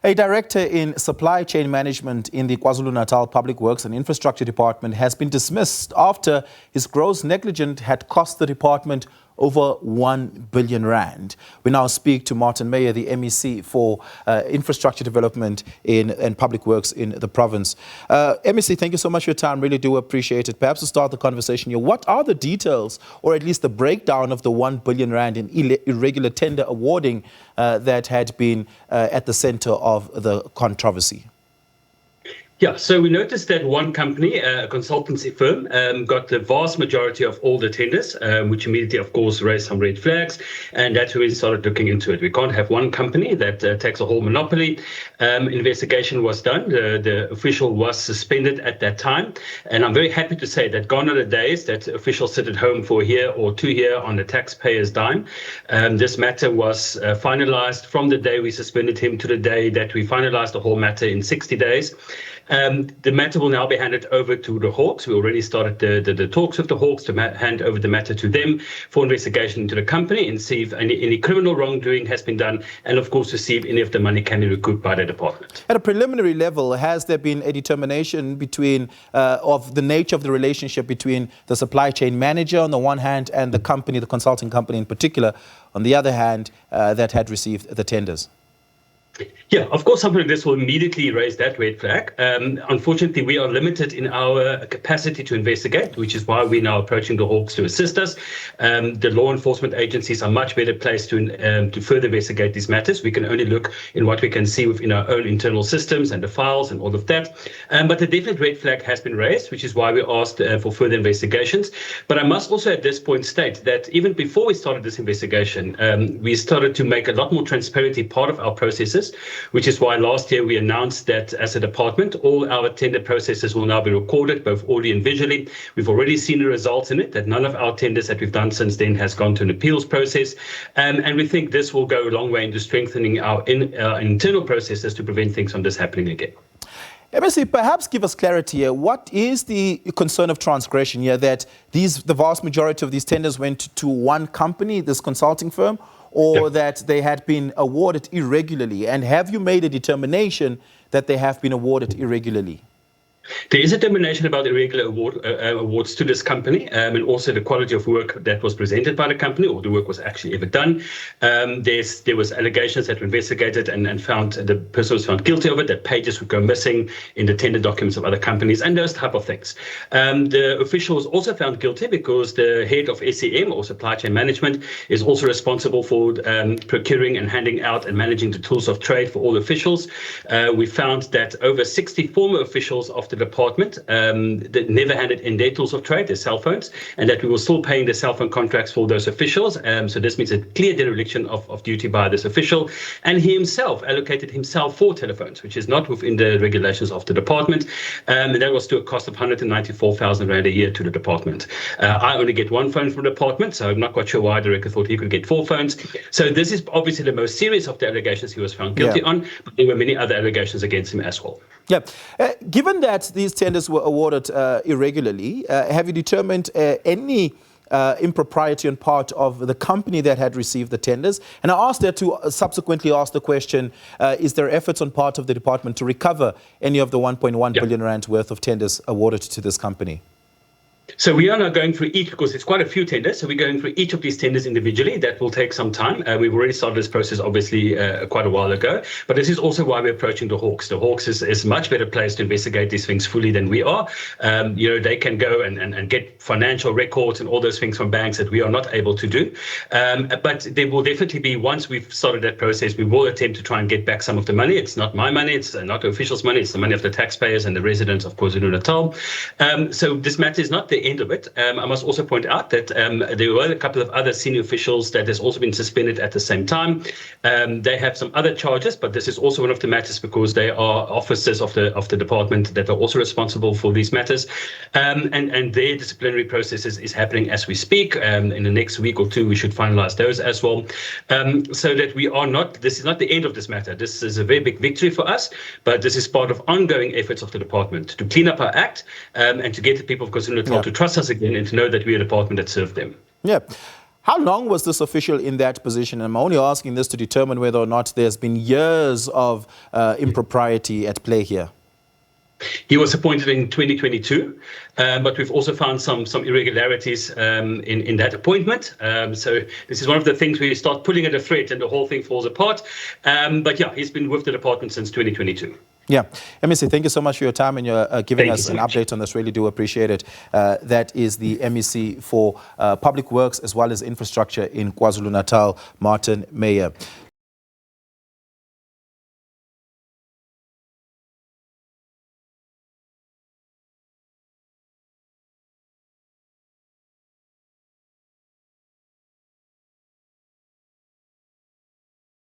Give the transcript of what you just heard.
A director in supply chain management in the KwaZulu-Natal Public Works and Infrastructure Department has been dismissed after his gross negligence had cost the department over 1 billion rand. We now speak to Martin Meyer, the MEC for Infrastructure Development and Public Works in the province. MEC, thank you so much for your time. Really do appreciate it. Perhaps to start the conversation here, what are the details, or at least the breakdown of the 1 billion rand in irregular tender awarding that had been at the center of the controversy? Yeah, so we noticed that one company, a consultancy firm, got the vast majority of all the tenders, which immediately, of course, raised some red flags. And that's when we started looking into it. We can't have one company that takes a whole monopoly. Investigation was done. The official was suspended at that time. And I'm very happy to say that gone are the days that officials sit at home for a year or 2 years on the taxpayer's dime. This matter was finalized from the day we suspended him to the day that we finalized the whole matter in 60 days. The matter will now be handed over to the Hawks. We already started the talks with the Hawks to hand over the matter to them for investigation into the company and see if any criminal wrongdoing has been done, and of course to see if any of the money can be recouped by the department. At a preliminary level, has there been a determination between of the nature of the relationship between the supply chain manager on the one hand and the company, the consulting company in particular, on the other hand, that had received the tenders? Yeah, of course, something like this will immediately raise that red flag. Unfortunately, we are limited in our capacity to investigate, which is why we're now approaching the Hawks to assist us. The law enforcement agencies are much better placed to further investigate these matters. We can only look in what we can see within our own internal systems and the files and all of that. But the definite red flag has been raised, which is why we asked for further investigations. But I must also at this point state that even before we started this investigation, we started to make a lot more transparency part of our processes, which is why last year we announced that as a department, all our tender processes will now be recorded, both audio and visually. We've already seen the results in it, that none of our tenders that we've done since then has gone to an appeals process. And we think this will go a long way into strengthening our internal processes to prevent things from this happening again. MEC, perhaps give us clarity here. What is the concern of transgression here, that the vast majority of these tenders went to one company, this consulting firm, or that they had been awarded irregularly? And have you made a determination that they have been awarded irregularly? There is a determination about irregular awards to this company, and also the quality of work that was presented by the company, or the work was actually ever done. There was allegations that were investigated and found the person was found guilty of it, that pages would go missing in the tender documents of other companies, and those type of things. The official was also found guilty because the head of SEM, or supply chain management, is also responsible for procuring and handing out and managing the tools of trade for all officials. We found that over 60 former officials of the department that never handed in their tools of trade, their cell phones, and that we were still paying the cell phone contracts for those officials. So this means a clear dereliction of duty by this official. And he himself allocated himself 4 telephones, which is not within the regulations of the department. And that was to a cost of 194,000 rand a year to the department. I only get 1 phone from the department, so I'm not quite sure why the director thought he could get 4 phones. So this is obviously the most serious of the allegations he was found guilty on, but there were many other allegations against him as well. Yeah. Given that these tenders were awarded irregularly, have you determined any impropriety on part of the company that had received the tenders? And I asked that to subsequently ask the question, is there efforts on part of the department to recover any of the 1.1 billion rand worth of tenders awarded to this company? So we are now going through each, because it's quite a few tenders, so we're going through each of these tenders individually. That will take some time. We've already started this process, obviously, quite a while ago. But this is also why we're approaching the Hawks. The Hawks is much better placed to investigate these things fully than we are. They can go and get financial records and all those things from banks that we are not able to do. But there will definitely be, once we've started that process, we will attempt to try and get back some of the money. It's not my money, it's not the officials' money, it's the money of the taxpayers and the residents of KwaZulu-Natal. So this matter is not the end of it. I must also point out that there were a couple of other senior officials that has also been suspended at the same time. They have some other charges, but this is also one of the matters because they are officers of the department that are also responsible for these matters. And their disciplinary process is happening as we speak. In the next week or 2, we should finalize those as well. So that this is not the end of this matter. This is a very big victory for us, but this is part of ongoing efforts of the department to clean up our act and to get the people of KwaZulu-Natal to trust us again and to know that we're a department that served them. Yeah. How long was this official in that position? I'm only asking this to determine whether or not there's been years of impropriety at play here. He was appointed in 2022, but we've also found some irregularities in that appointment. So this is one of the things where you start pulling at a thread and the whole thing falls apart. But yeah, he's been with the department since 2022. Yeah. MEC, thank you so much for your time and you're giving us an update on this. Really do appreciate it. That is the MEC for Public Works as well as Infrastructure in KwaZulu-Natal, Martin Meyer.